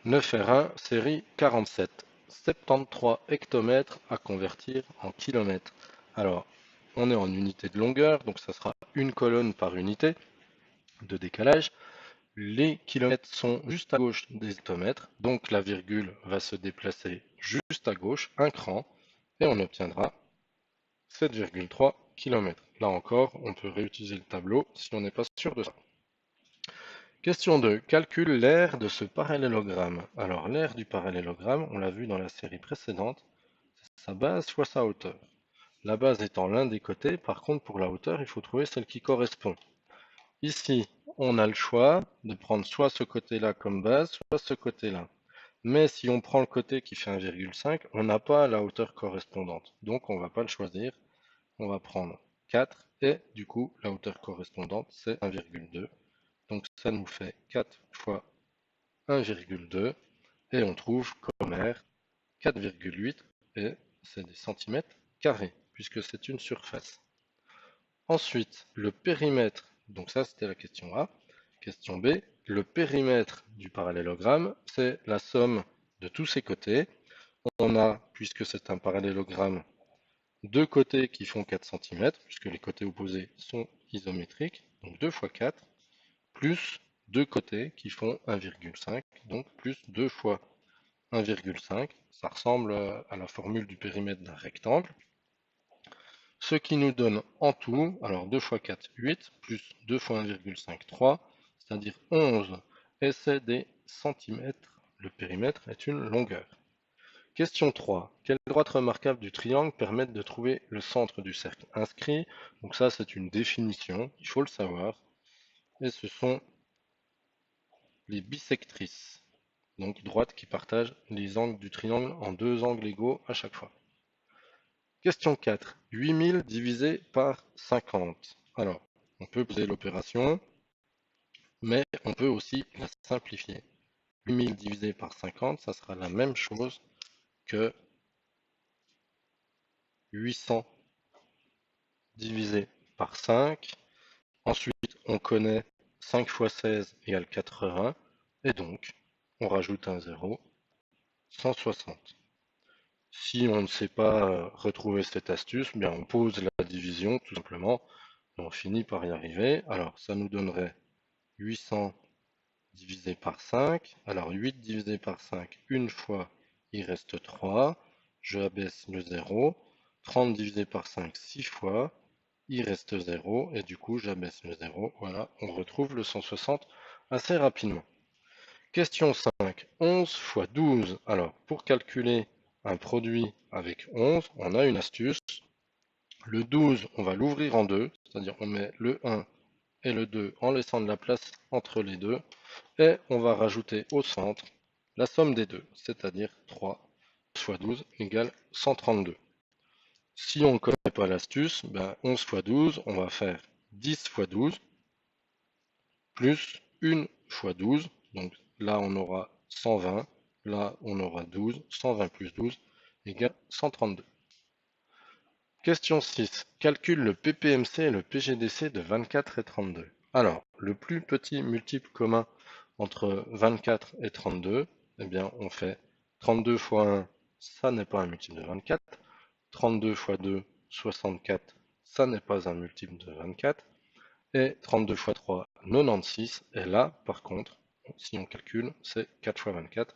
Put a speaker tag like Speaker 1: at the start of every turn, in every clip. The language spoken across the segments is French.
Speaker 1: 9R1 série 47, 73 hectomètres à convertir en kilomètres. Alors, on est en unité de longueur, donc ça sera une colonne par unité de décalage. Les kilomètres sont juste à gauche des hectomètres, donc la virgule va se déplacer juste à gauche, un cran, et on obtiendra 7,3 km. Là encore, on peut réutiliser le tableau si on n'est pas sûr de ça. Question 2. Calcule l'aire de ce parallélogramme. Alors, l'aire du parallélogramme, on l'a vu dans la série précédente, c'est sa base fois sa hauteur. La base étant l'un des côtés, par contre, pour la hauteur, il faut trouver celle qui correspond. Ici, on a le choix de prendre soit ce côté-là comme base, soit ce côté-là. Mais si on prend le côté qui fait 1,5, on n'a pas la hauteur correspondante. Donc, on ne va pas le choisir. On va prendre 4 et du coup, la hauteur correspondante, c'est 1,2. Donc ça nous fait 4 fois 1,2 et on trouve comme R 4,8 et c'est des centimètres carrés puisque c'est une surface. Ensuite, le périmètre, donc ça c'était la question A. Question B, le périmètre du parallélogramme, c'est la somme de tous ses côtés. On a, puisque c'est un parallélogramme, deux côtés qui font 4 cm, puisque les côtés opposés sont isométriques, donc 2 fois 4, plus deux côtés qui font 1,5, donc plus 2 fois 1,5. Ça ressemble à la formule du périmètre d'un rectangle. Ce qui nous donne en tout, alors 2 fois 4, 8, plus 2 fois 1,5, 3, c'est-à-dire 11, et c'est des centimètres. Le périmètre est une longueur. Question 3. Quelles droites remarquables du triangle permettent de trouver le centre du cercle inscrit? Donc ça, c'est une définition, il faut le savoir. Et ce sont les bisectrices. Donc droites qui partagent les angles du triangle en deux angles égaux à chaque fois. Question 4. 8000 divisé par 50. Alors, on peut poser l'opération, mais on peut aussi la simplifier. 8000 divisé par 50, ça sera la même chose que 800 divisé par 5. Ensuite, on connaît 5 fois 16 égale 80, et donc, on rajoute un 0, 160. Si on ne sait pas retrouver cette astuce, bien on pose la division tout simplement et on finit par y arriver. Alors ça nous donnerait 800 divisé par 5. Alors 8 divisé par 5, une fois, il reste 3. Je abaisse le 0. 30 divisé par 5, 6 fois. Il reste 0. Et du coup, j'abaisse le 0. Voilà, on retrouve le 160 assez rapidement. Question 5. 11 fois 12. Alors, pour calculer un produit avec 11, on a une astuce. Le 12, on va l'ouvrir en deux, c'est-à-dire on met le 1 et le 2 en laissant de la place entre les deux, et on va rajouter au centre la somme des deux, c'est-à-dire 3 fois 12 égale 132. Si on ne connaît pas l'astuce, 11 fois 12, on va faire 10 fois 12, plus 1 fois 12, donc là on aura 120, là on aura 12, 120 plus 12 égale 132. Question 6. Calcule le PPMC et le PGDC de 24 et 32. Alors, le plus petit multiple commun entre 24 et 32, eh bien, on fait 32 fois 1, ça n'est pas un multiple de 24. 32 fois 2, 64, ça n'est pas un multiple de 24. Et 32 fois 3, 96. Et là, par contre, si on calcule, c'est 4 fois 24.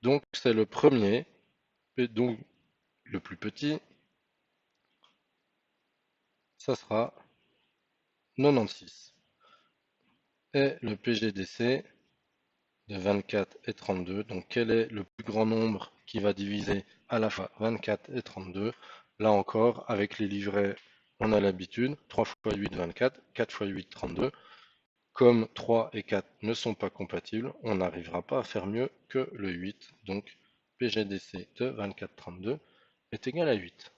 Speaker 1: Donc, c'est le premier, et donc le plus petit, ça sera 96. Et le PGDC de 24 et 32. Donc quel est le plus grand nombre qui va diviser à la fois 24 et 32? Là encore, avec les livrets, on a l'habitude. 3 fois 8, 24. 4 fois 8, 32. Comme 3 et 4 ne sont pas compatibles, on n'arrivera pas à faire mieux que le 8. Donc PGDC de 24, 32 est égal à 8.